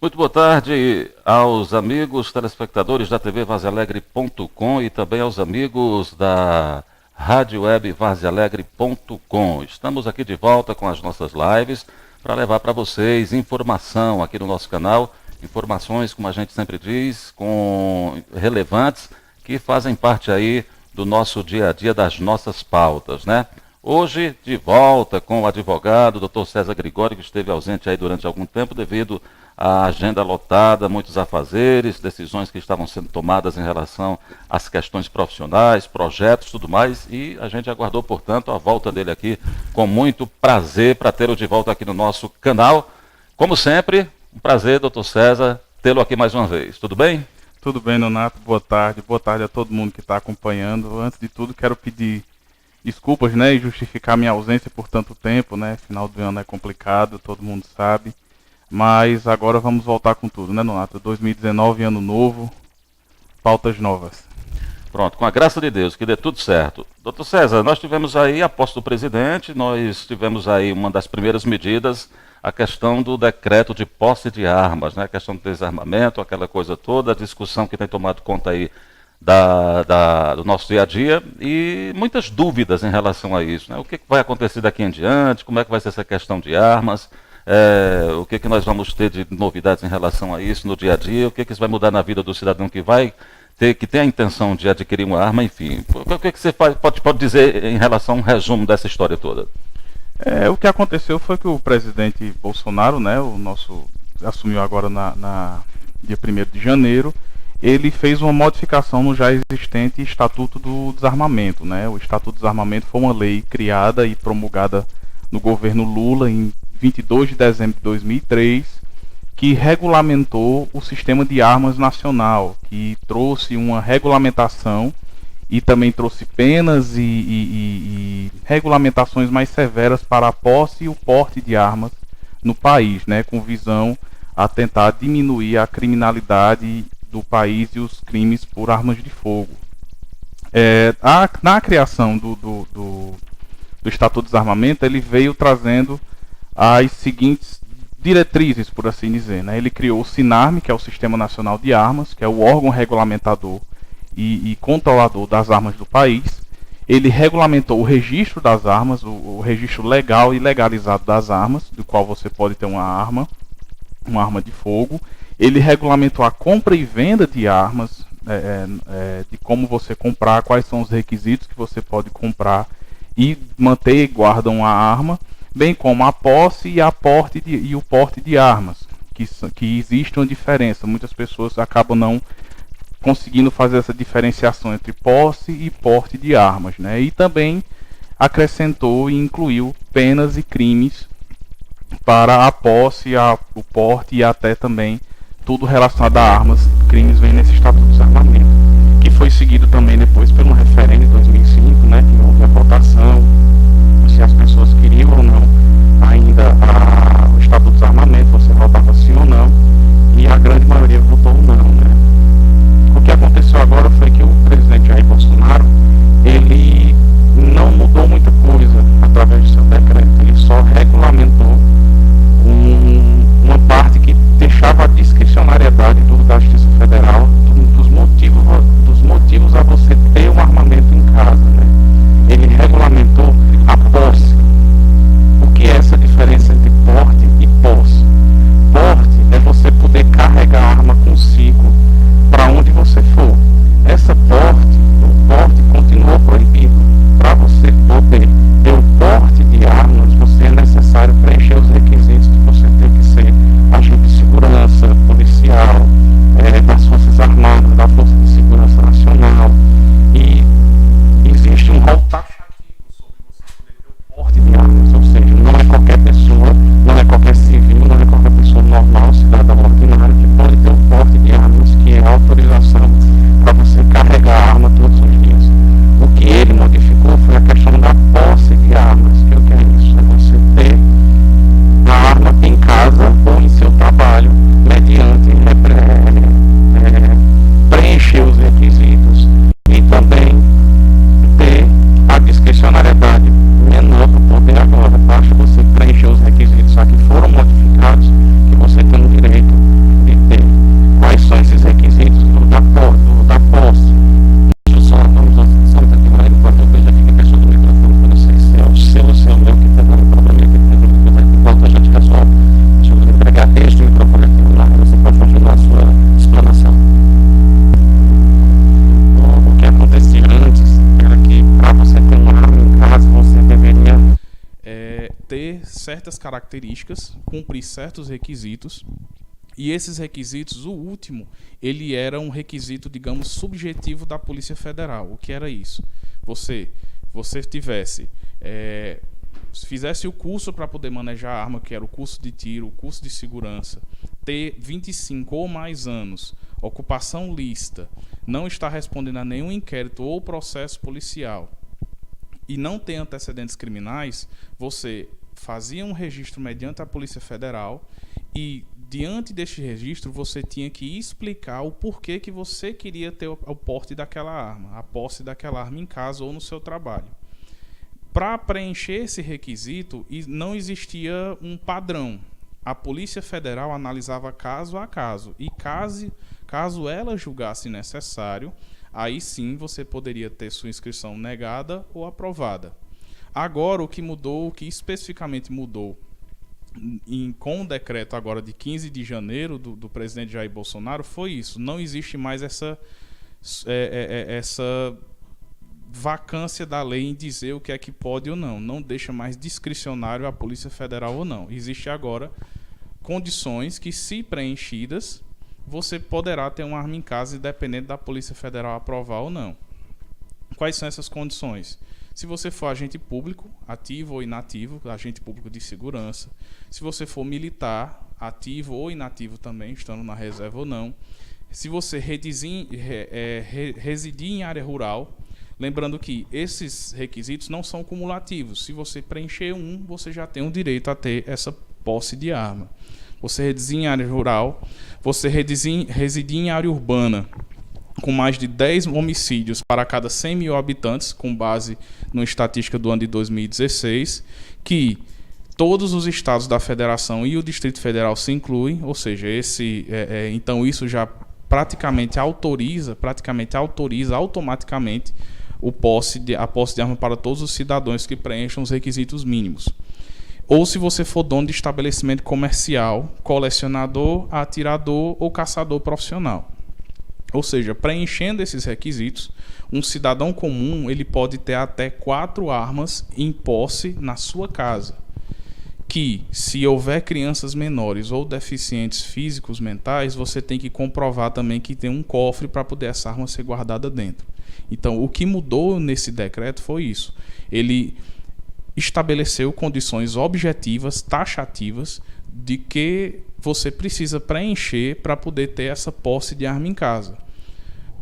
Muito boa tarde aos amigos telespectadores da TV Varzealegre.com e também aos amigos da Rádio Web Varzealegre.com. Estamos aqui de volta com as nossas lives para levar para vocês informação aqui no nosso canal, informações, como a gente sempre diz, relevantes, que fazem parte aí do nosso dia a dia, das nossas pautas, né? Hoje, de volta com o advogado, Dr. César Gregório, que esteve ausente aí durante algum tempo devido à agenda lotada, muitos afazeres, decisões que estavam sendo tomadas em relação às questões profissionais, projetos, tudo mais, e a gente aguardou, portanto, a volta dele aqui com muito prazer para tê-lo de volta aqui no nosso canal. Como sempre, um prazer, Dr. César, tê-lo aqui mais uma vez. Tudo bem? Tudo bem, Nonato. Boa tarde a todo mundo que está acompanhando. Antes de tudo, quero pedir desculpas, né, e justificar minha ausência por tanto tempo, né? Final do ano é complicado, todo mundo sabe. Mas agora vamos voltar com tudo, né, Nonato? 2019, ano novo, pautas novas. Pronto, com a graça de Deus, que dê tudo certo. Doutor César, nós tivemos aí, a posse do presidente, nós tivemos aí uma das primeiras medidas, a questão do decreto de posse de armas, né? A questão do desarmamento, aquela coisa toda, a discussão que tem tomado conta aí do nosso dia a dia e muitas dúvidas em relação a isso, né? O que vai acontecer daqui em diante, como é que vai ser essa questão de armas, o que nós vamos ter de novidades em relação a isso no dia a dia, o que isso vai mudar na vida do cidadão que tem a intenção de adquirir uma arma, enfim. O que você pode dizer em relação a um resumo dessa história toda? O que aconteceu foi que o presidente Bolsonaro, né, assumiu agora na dia 1º de janeiro, ele fez uma modificação no já existente Estatuto do Desarmamento, né? O Estatuto do Desarmamento foi uma lei criada e promulgada no governo Lula em 22 de dezembro de 2003, que regulamentou o sistema de armas nacional, que trouxe uma regulamentação e também trouxe penas e regulamentações mais severas para a posse e o porte de armas no país, né? Com visão a tentar diminuir a criminalidade do país e os crimes por armas de fogo. Na criação do Estatuto do Desarmamento, ele veio trazendo as seguintes diretrizes, por assim dizer, né? Ele criou o SINARM, que é o Sistema Nacional de Armas, que é o órgão regulamentador e controlador das armas do país. Ele regulamentou o registro das armas, o registro legal e legalizado das armas, do qual você pode ter uma arma de fogo. Ele regulamentou a compra e venda de armas, de como você comprar, quais são os requisitos que você pode comprar e manter e guardar uma arma, bem como a posse e o porte de armas, que existe uma diferença. Muitas pessoas acabam não conseguindo fazer essa diferenciação entre posse e porte de armas, né? E também acrescentou e incluiu penas e crimes para a posse, o porte e até também tudo relacionado a armas. Crimes vem nesse Estatuto de Desarmamento, que foi seguido também depois pelo referendo em 2005, né, que houve a votação se as pessoas queriam ou não ainda o Estatuto de Desarmamento, você votava sim ou não, e a grande maioria votou não, né. O que aconteceu agora foi que o presidente Jair Bolsonaro, ele não mudou muita coisa através do seu decreto, ele só regulamentou uma parte que deixava a discricionariedade da Justiça Federal dos motivos a você ter um armamento em casa, né? Ele regulamentou a posse. O que é essa diferença entre porte e posse? Porte é você poder carregar a arma consigo para onde você for. O porte continuou proibido. Para você poder ter o porte de armas, você é necessário preencher os requisitos que você tem que ser agente de segurança, policial, das Forças Armadas, da Força de Segurança Nacional. E existe um rol taxativo sobre você poder ter o porte de armas, ou seja, não é qualquer pessoa, não é qualquer civil, não é qualquer pessoa normal, cidadão ordinário, que pode ter o porte de armas, que é a autorização para você carregar a arma todos os dias. O que ele modificou foi a questão da posse de armas, que é o que é isso? É você ter a arma em casa ou em seu trabalho, mediante preencher os requisitos e também ter a discricionariedade menor do poder agora. Basta você preencher os requisitos que foram modificados, que você tem o direito certas características, cumprir certos requisitos. E esses requisitos, o último, ele era um requisito, digamos, subjetivo da Polícia Federal. O que era isso? Você fizesse o curso para poder manejar a arma, que era o curso de tiro, o curso de segurança, ter 25 ou mais anos, ocupação lícita, não estar respondendo a nenhum inquérito ou processo policial e não ter antecedentes criminais, você fazia um registro mediante a Polícia Federal e, diante deste registro, você tinha que explicar o porquê que você queria ter o porte daquela arma, a posse daquela arma em casa ou no seu trabalho. Para preencher esse requisito, não existia um padrão. A Polícia Federal analisava caso a caso e caso ela julgasse necessário, aí sim você poderia ter sua inscrição negada ou aprovada. Agora, o que especificamente mudou com o decreto agora de 15 de janeiro do presidente Jair Bolsonaro foi isso. Não existe mais essa vacância da lei em dizer o que é que pode ou não. Não deixa mais discricionário a Polícia Federal ou não. Existe agora condições que, se preenchidas, você poderá ter uma arma em casa, independente da Polícia Federal aprovar ou não. Quais são essas condições? Se você for agente público, ativo ou inativo, agente público de segurança. Se você for militar, ativo ou inativo também, estando na reserva ou não. Se você residir em área rural, lembrando que esses requisitos não são cumulativos. Se você preencher um, você já tem o direito a ter essa posse de arma. Você residir em área rural, você residir em área urbana, com mais de 10 homicídios para cada 100 mil habitantes, com base numa estatística do ano de 2016, que todos os estados da federação e o Distrito Federal se incluem, ou seja, então isso já praticamente autoriza automaticamente a posse de arma para todos os cidadãos que preencham os requisitos mínimos. Ou se você for dono de estabelecimento comercial, colecionador, atirador ou caçador profissional. Ou seja, preenchendo esses requisitos, um cidadão comum ele pode ter até 4 armas em posse na sua casa. Que, se houver crianças menores ou deficientes físicos, mentais, você tem que comprovar também que tem um cofre para poder essa arma ser guardada dentro. Então, o que mudou nesse decreto foi isso. Ele estabeleceu condições objetivas, taxativas, de que você precisa preencher para poder ter essa posse de arma em casa.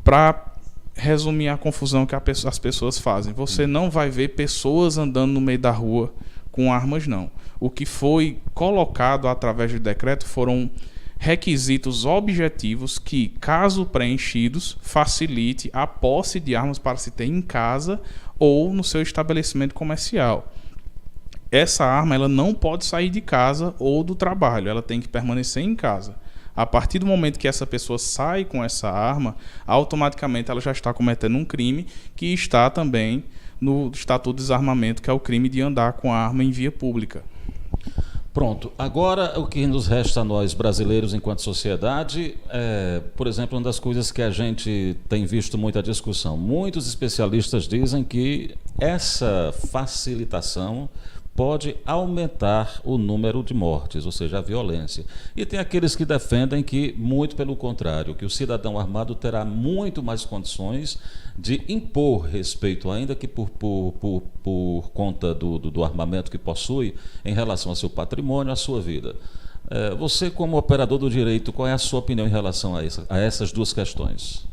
Para resumir a confusão que as pessoas fazem, você não vai ver pessoas andando no meio da rua com armas, não. O que foi colocado através do decreto foram requisitos objetivos que, caso preenchidos, facilite a posse de armas para se ter em casa ou no seu estabelecimento comercial. Essa arma ela não pode sair de casa ou do trabalho, ela tem que permanecer em casa. A partir do momento que essa pessoa sai com essa arma, automaticamente ela já está cometendo um crime que está também no Estatuto de Desarmamento, que é o crime de andar com a arma em via pública. Pronto, agora o que nos resta a nós brasileiros enquanto sociedade por exemplo, uma das coisas que a gente tem visto muita discussão. Muitos especialistas dizem que essa facilitação pode aumentar o número de mortes, ou seja, a violência. E tem aqueles que defendem que, muito pelo contrário, que o cidadão armado terá muito mais condições de impor respeito, ainda que por conta do armamento que possui, em relação ao seu patrimônio, à sua vida. Você, como operador do direito, qual é a sua opinião em relação a essas duas questões?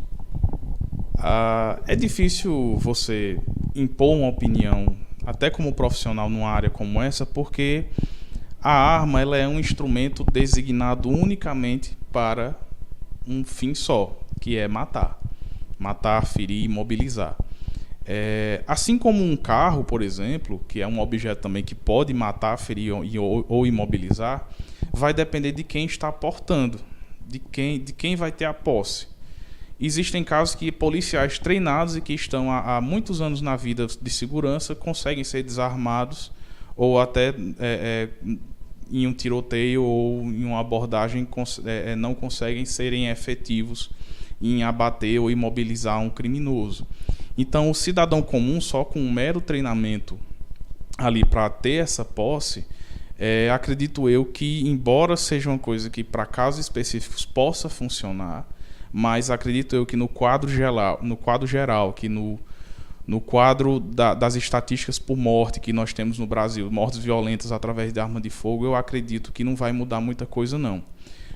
É difícil você impor uma opinião, até como profissional numa área como essa, porque a arma ela é um instrumento designado unicamente para um fim só, que é matar. Matar, ferir, imobilizar. Assim como um carro, por exemplo, que é um objeto também que pode matar, ferir ou imobilizar, vai depender de quem está portando, de quem vai ter a posse. Existem casos que policiais treinados e que estão há muitos anos na vida de segurança conseguem ser desarmados ou até em um tiroteio ou em uma abordagem não conseguem serem efetivos em abater ou imobilizar um criminoso. Então, o cidadão comum, só com um mero treinamento ali para ter essa posse, Acredito eu que, embora seja uma coisa que para casos específicos possa funcionar, mas acredito eu que no quadro geral, que no quadro das estatísticas por morte que nós temos no Brasil, mortes violentas através de arma de fogo, eu acredito que não vai mudar muita coisa não.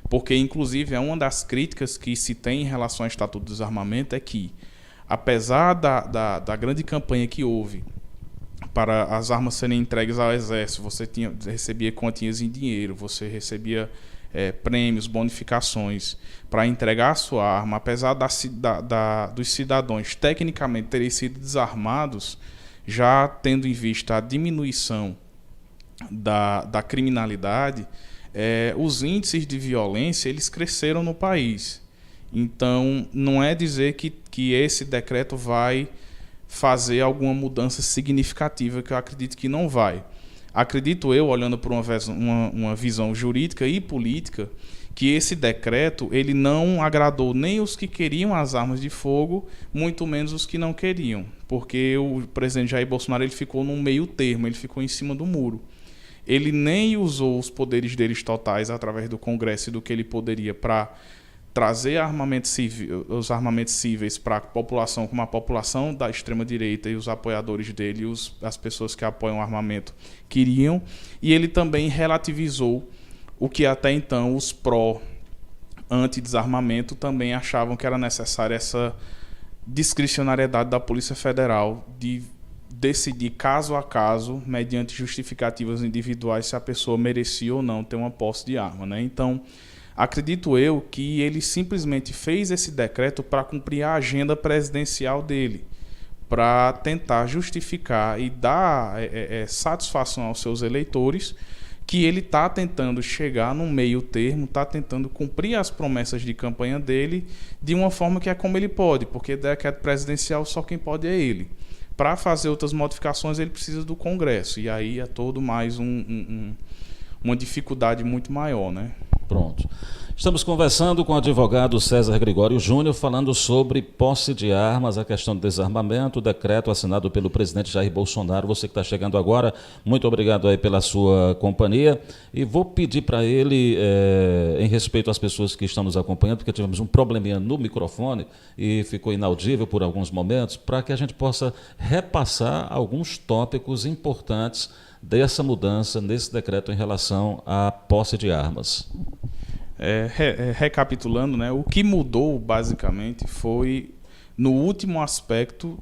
Porque, inclusive, é uma das críticas que se tem em relação ao Estatuto do Desarmamento é que, apesar da grande campanha que houve para as armas serem entregues ao Exército, você recebia quantias em dinheiro, você recebia prêmios, bonificações para entregar a sua arma, apesar dos cidadãos tecnicamente terem sido desarmados, já tendo em vista a diminuição da criminalidade, os índices de violência eles cresceram no país. Então, não é dizer que esse decreto vai fazer alguma mudança significativa, que eu acredito que não vai. Acredito eu, olhando por uma visão jurídica e política, que esse decreto ele não agradou nem os que queriam as armas de fogo, muito menos os que não queriam, porque o presidente Jair Bolsonaro ele ficou num meio termo, ele ficou em cima do muro. Ele nem usou os poderes deles totais através do Congresso e do que ele poderia para trazer os armamentos cíveis para a população, como a população da extrema-direita e os apoiadores dele, as pessoas que apoiam o armamento, queriam, e ele também relativizou o que até então os pró-anti-desarmamento também achavam que era necessária essa discricionariedade da Polícia Federal de decidir caso a caso, mediante justificativas individuais, se a pessoa merecia ou não ter uma posse de arma, né? Então, acredito eu que ele simplesmente fez esse decreto para cumprir a agenda presidencial dele, para tentar justificar e dar satisfação aos seus eleitores que ele está tentando chegar num meio termo, está tentando cumprir as promessas de campanha dele de uma forma que é como ele pode, porque decreto presidencial só quem pode é ele. Para fazer outras modificações ele precisa do Congresso, e aí é todo mais uma dificuldade muito maior, né? Pronto. Estamos conversando com o advogado César Gregório Júnior, falando sobre posse de armas, a questão do desarmamento, o decreto assinado pelo presidente Jair Bolsonaro. Você que está chegando agora, muito obrigado aí pela sua companhia. E vou pedir para ele, em respeito às pessoas que estão nos acompanhando, porque tivemos um probleminha no microfone e ficou inaudível por alguns momentos, para que a gente possa repassar alguns tópicos importantes dessa mudança nesse decreto em relação à posse de armas. Recapitulando, né, o que mudou basicamente foi no último aspecto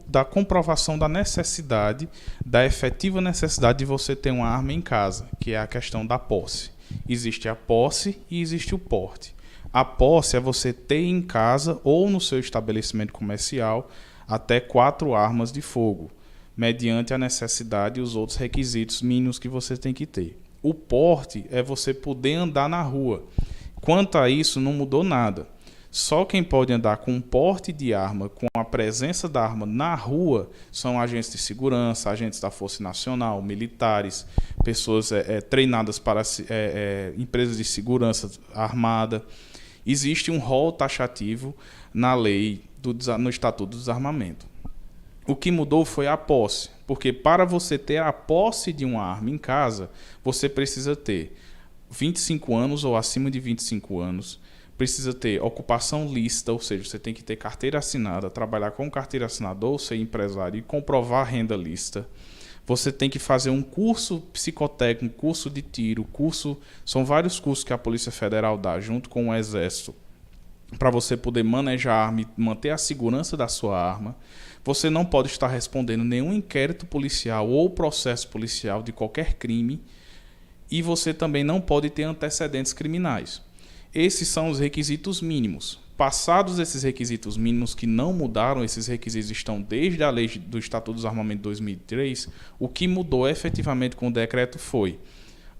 da comprovação da necessidade, da efetiva necessidade de você ter uma arma em casa, que é a questão da posse. Existe a posse e existe o porte. A posse é você ter em casa ou no seu estabelecimento comercial até 4 armas de fogo, mediante a necessidade e os outros requisitos mínimos que você tem que ter. O porte é você poder andar na rua. Quanto a isso, não mudou nada. Só quem pode andar com um porte de arma, com a presença da arma na rua, são agentes de segurança, agentes da Força Nacional, militares, pessoas treinadas para empresas de segurança armada. Existe um rol taxativo na lei, no Estatuto do Desarmamento. O que mudou foi a posse, porque para você ter a posse de uma arma em casa, você precisa ter 25 anos ou acima de 25 anos, precisa ter ocupação lícita, ou seja, você tem que ter carteira assinada, trabalhar com carteira assinada ou ser empresário e comprovar renda lícita. Você tem que fazer um curso psicotécnico, curso de tiro, são vários cursos que a Polícia Federal dá junto com o Exército, para você poder manejar a arma e manter a segurança da sua arma. Você não pode estar respondendo nenhum inquérito policial ou processo policial de qualquer crime, e você também não pode ter antecedentes criminais. Esses são os requisitos mínimos. Passados esses requisitos mínimos, que não mudaram, esses requisitos estão desde a lei do Estatuto do Desarmamento de 2003, o que mudou efetivamente com o decreto foi: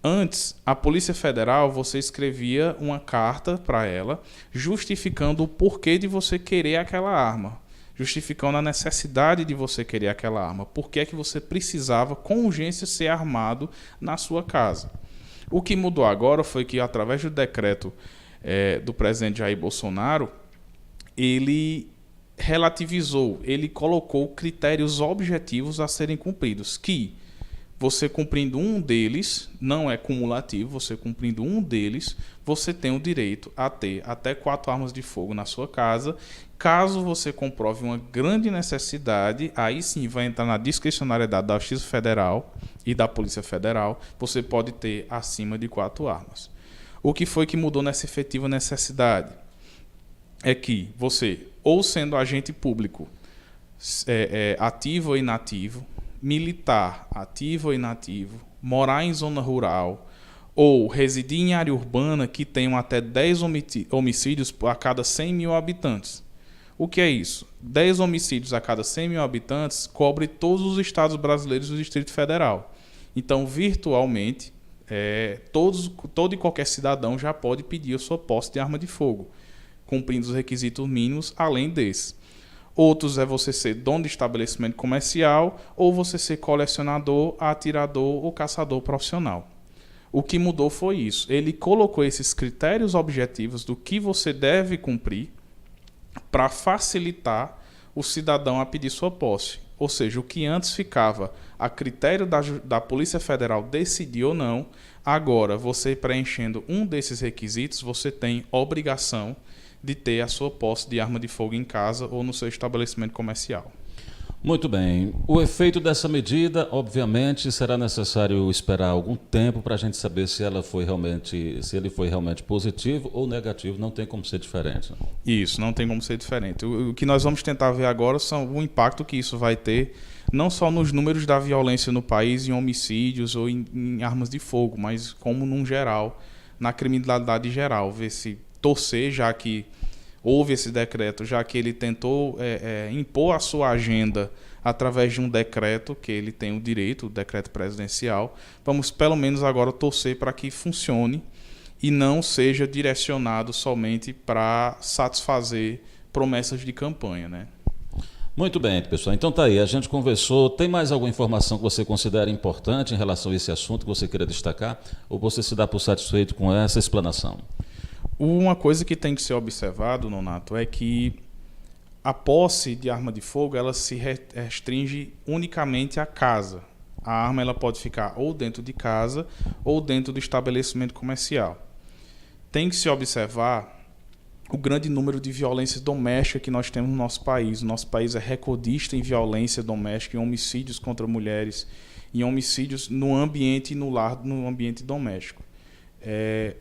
antes, a Polícia Federal, você escrevia uma carta para ela, justificando o porquê de você querer aquela arma, justificando a necessidade de você querer aquela arma, por que é que você precisava com urgência ser armado na sua casa. O que mudou agora foi que, através do decreto do presidente Jair Bolsonaro, ele relativizou, ele colocou critérios objetivos a serem cumpridos, que Você cumprindo um deles, não é cumulativo, você cumprindo um deles, você tem o direito a ter até 4 armas de fogo na sua casa. Caso você comprove uma grande necessidade, aí sim vai entrar na discricionariedade da Justiça Federal e da Polícia Federal, você pode ter acima de 4 armas. O que foi que mudou nessa efetiva necessidade? É que você, ou sendo agente público ativo ou inativo, militar ativo ou inativo, morar em zona rural ou residir em área urbana que tenham até 10 homicídios a cada 100 mil habitantes. O que é isso? 10 homicídios a cada 100 mil habitantes cobre todos os estados brasileiros do Distrito Federal. Então, virtualmente, todo e qualquer cidadão já pode pedir a sua posse de arma de fogo, cumprindo os requisitos mínimos além desse. Outros é você ser dono de estabelecimento comercial ou você ser colecionador, atirador ou caçador profissional. O que mudou foi isso. Ele colocou esses critérios objetivos do que você deve cumprir para facilitar o cidadão a pedir sua posse. Ou seja, o que antes ficava a critério da Polícia Federal decidir ou não, agora você preenchendo um desses requisitos, você tem obrigação de ter a sua posse de arma de fogo em casa ou no seu estabelecimento comercial. Muito bem. O efeito dessa medida, obviamente, será necessário esperar algum tempo para a gente saber se ele foi realmente positivo ou negativo. Não tem como ser diferente. Né? Isso, não tem como ser diferente. O que nós vamos tentar ver agora são o impacto que isso vai ter, não só nos números da violência no país, em homicídios ou em armas de fogo, mas como num geral, na criminalidade geral. Ver se torcer, já que houve esse decreto, já que ele tentou impor a sua agenda através de um decreto, que ele tem o direito, o decreto presidencial. Vamos, pelo menos agora, torcer para que funcione e não seja direcionado somente para satisfazer promessas de campanha, né? Muito bem, pessoal. Então tá aí, a gente conversou. Tem mais alguma informação que você considera importante em relação a esse assunto que você queira destacar? Ou você se dá por satisfeito com essa explanação? Uma coisa que tem que ser observado, Nonato, é que a posse de arma de fogo ela se restringe unicamente à casa. A arma ela pode ficar ou dentro de casa ou dentro do estabelecimento comercial. Tem que se observar o grande número de violência doméstica que nós temos no nosso país. O nosso país é recordista em violência doméstica, em homicídios contra mulheres, em homicídios no ambiente e no lar, no ambiente doméstico.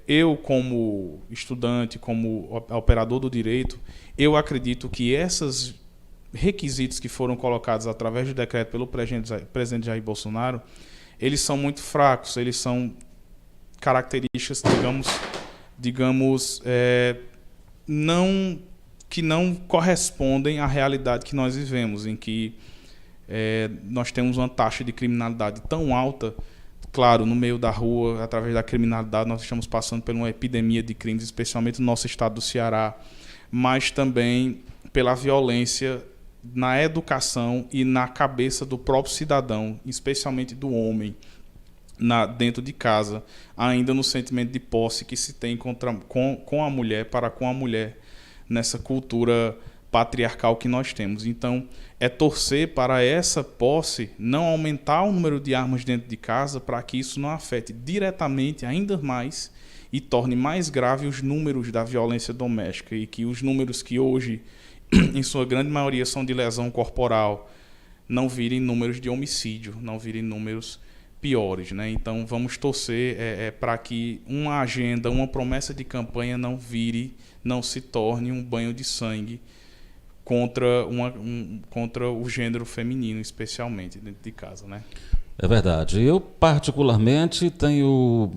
Eu, como estudante, como operador do direito, eu acredito que esses requisitos que foram colocados através do decreto pelo presidente Jair Bolsonaro, eles são muito fracos, eles são características, digamos que não correspondem à realidade que nós vivemos, em que nós temos uma taxa de criminalidade tão alta. Claro, no meio da rua, através da criminalidade, nós estamos passando por uma epidemia de crimes, especialmente no nosso estado do Ceará, mas também pela violência na educação e na cabeça do próprio cidadão, especialmente do homem, dentro de casa, ainda no sentimento de posse que se tem com a mulher, para com a mulher, nessa cultura patriarcal que nós temos. Então, é torcer para essa posse não aumentar o número de armas dentro de casa, para que isso não afete diretamente ainda mais e torne mais grave os números da violência doméstica, e que os números que hoje, em sua grande maioria, são de lesão corporal, não virem números de homicídio, não virem números piores, né? Então, vamos torcer para que uma agenda, uma promessa de campanha não se torne um banho de sangue contra o gênero feminino, especialmente dentro de casa, né? É verdade. Eu, particularmente, tenho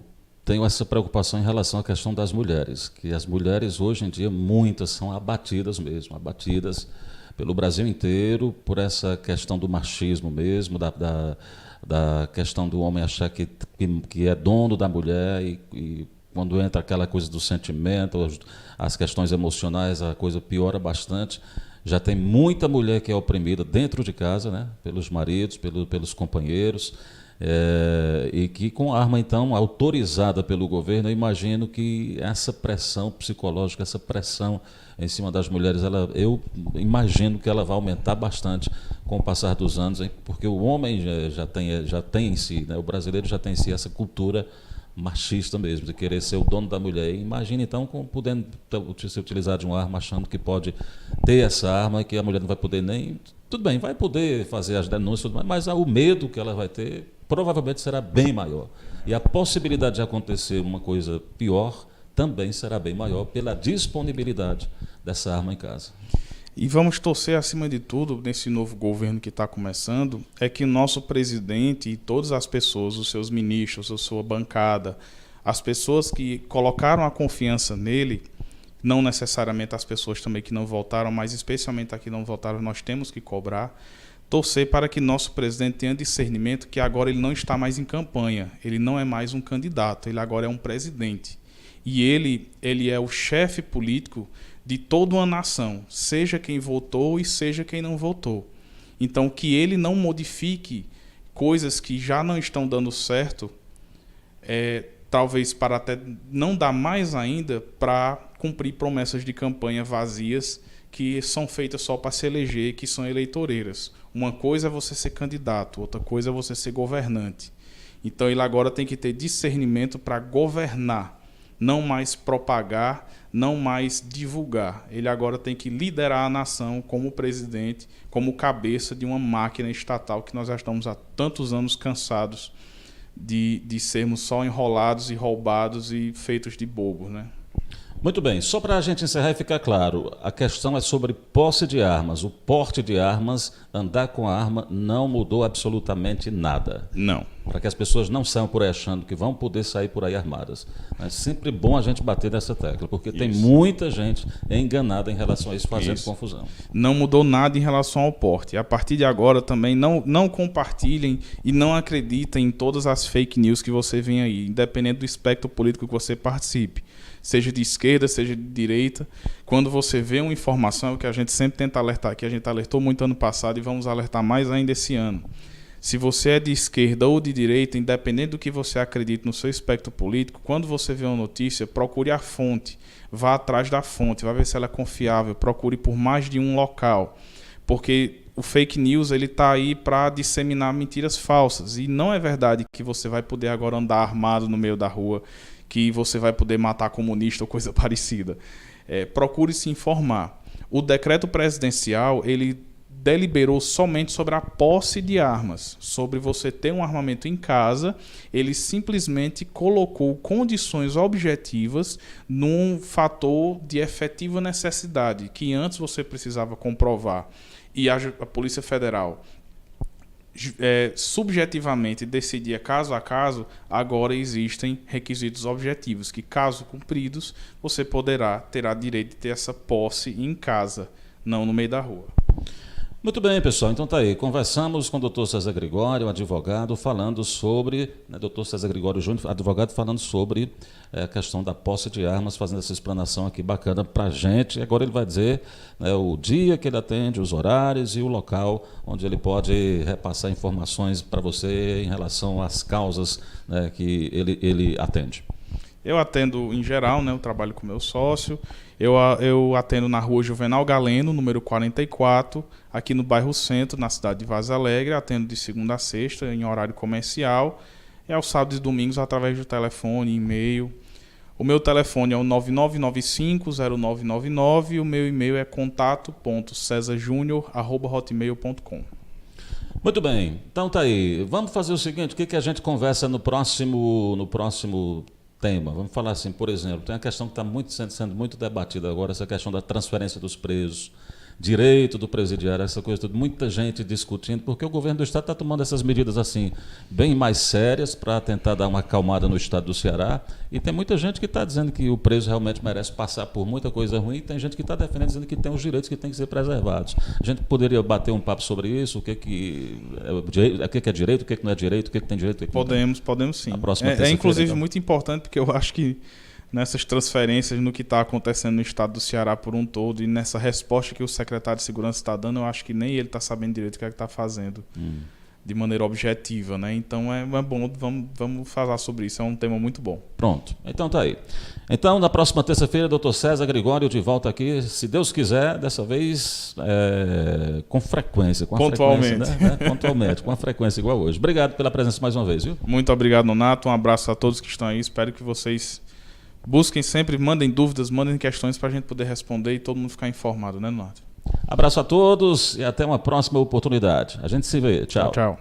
essa preocupação em relação à questão das mulheres, que as mulheres, hoje em dia, muitas são abatidas mesmo, abatidas pelo Brasil inteiro por essa questão do machismo mesmo, da questão do homem achar que é dono da mulher e quando entra aquela coisa do sentimento, as questões emocionais, a coisa piora bastante. Já tem muita mulher que é oprimida dentro de casa, né? Pelos maridos, pelos companheiros. E que com arma, então, autorizada pelo governo, eu imagino que essa pressão psicológica, essa pressão em cima das mulheres, eu imagino que ela vai aumentar bastante com o passar dos anos, hein? Porque o homem já tem em si, né? O brasileiro já tem em si essa cultura machista mesmo, de querer ser o dono da mulher. E imagina, então, podendo se utilizar de uma arma, achando que pode ter essa arma, que a mulher não vai poder nem... Tudo bem, vai poder fazer as denúncias, mas o medo que ela vai ter provavelmente será bem maior. E a possibilidade de acontecer uma coisa pior também será bem maior pela disponibilidade dessa arma em casa. E vamos torcer, acima de tudo, nesse novo governo que está começando, é que o nosso presidente e todas as pessoas, os seus ministros, a sua bancada, as pessoas que colocaram a confiança nele, não necessariamente as pessoas também que não votaram, mas especialmente as que não votaram, nós temos que cobrar, torcer para que nosso presidente tenha discernimento que agora ele não está mais em campanha, ele não é mais um candidato, ele agora é um presidente. E ele é o chefe político de toda uma nação, seja quem votou e seja quem não votou. Então, que ele não modifique coisas que já não estão dando certo, talvez para até não dar mais ainda para cumprir promessas de campanha vazias que são feitas só para se eleger, que são eleitoreiras. Uma coisa é você ser candidato, outra coisa é você ser governante. Então, ele agora tem que ter discernimento para governar, não mais propagar, não mais divulgar. Ele agora tem que liderar a nação como presidente, como cabeça de uma máquina estatal que nós já estamos há tantos anos cansados de sermos só enrolados e roubados e feitos de bobos, né? Muito bem, só para a gente encerrar e ficar claro, a questão é sobre posse de armas. O porte de armas, andar com a arma, não mudou absolutamente nada. Não. Para que as pessoas não saiam por aí achando que vão poder sair por aí armadas. É sempre bom a gente bater nessa tecla, porque tem muita gente enganada em relação a isso, fazendo confusão. Não mudou nada em relação ao porte. A partir de agora também não compartilhem e não acreditem em todas as fake news que você vê aí, independente do espectro político que você participe. Seja de esquerda, seja de direita. Quando você vê uma informação, que a gente sempre tenta alertar aqui, a gente alertou muito ano passado e vamos alertar mais ainda esse ano. Se você é de esquerda ou de direita, independente do que você acredite no seu espectro político, quando você vê uma notícia, procure a fonte, vá atrás da fonte, vá ver se ela é confiável, procure por mais de um local, porque o fake news está aí para disseminar mentiras falsas, e não é verdade que você vai poder agora andar armado no meio da rua, que você vai poder matar comunista ou coisa parecida. Procure se informar. O decreto presidencial, ele deliberou somente sobre a posse de armas, sobre você ter um armamento em casa. Ele simplesmente colocou condições objetivas num fator de efetiva necessidade, que antes você precisava comprovar, e a Polícia Federal subjetivamente decidia caso a caso. Agora existem requisitos objetivos que, caso cumpridos, você terá direito de ter essa posse em casa, não no meio da rua. Muito bem, pessoal. Então tá aí. Conversamos com o Dr. César Gregório, advogado, falando sobre, Dr. César Gregório Júnior, advogado, falando sobre a questão da posse de armas, fazendo essa explanação aqui bacana para a gente. Agora ele vai dizer, né, o dia que ele atende, os horários e o local onde ele pode repassar informações para você em relação às causas, né, que ele atende. Eu atendo em geral, né? Eu trabalho com meu sócio. Eu atendo na rua Juvenal Galeno, número 44, aqui no bairro Centro, na cidade de Vaza Alegre. Atendo de segunda a sexta, em horário comercial. E aos sábados e domingos, através do telefone, e-mail. O meu telefone é o 9995-0999 e o meu e-mail é contato.cesarjunior@hotmail.com. Muito bem. Então tá aí. Vamos fazer o seguinte, o que a gente conversa no próximo tema? Vamos falar assim, por exemplo, tem a questão que está sendo muito debatida agora, essa questão da transferência dos presos, direito do presidiário, essa coisa toda, muita gente discutindo, porque o governo do estado está tomando essas medidas assim, bem mais sérias, para tentar dar uma acalmada no estado do Ceará, e tem muita gente que está dizendo que o preso realmente merece passar por muita coisa ruim, e tem gente que está defendendo, dizendo que tem os direitos que têm que ser preservados. A gente poderia bater um papo sobre isso, o que é direito, o que não é direito, o que tem direito, o que não tem? Podemos sim. É inclusive então, muito importante, porque eu acho que nessas transferências, no que está acontecendo no estado do Ceará por um todo, e nessa resposta que o secretário de Segurança está dando, eu acho que nem ele está sabendo direito o que é que está fazendo. de maneira objetiva, né? Então é bom, vamos falar sobre isso, é um tema muito bom. Pronto, então tá aí. Então, na próxima terça-feira, Dr. César Gregório de volta aqui, se Deus quiser, dessa vez com frequência. Pontualmente. Frequência, né? Pontualmente, com a frequência igual hoje. Obrigado pela presença mais uma vez, viu? Muito obrigado, Nonato. Um abraço a todos que estão aí. Espero que vocês busquem sempre, mandem dúvidas, mandem questões para a gente poder responder e todo mundo ficar informado, né, Nonato? Abraço a todos e até uma próxima oportunidade. A gente se vê. Tchau. Tchau.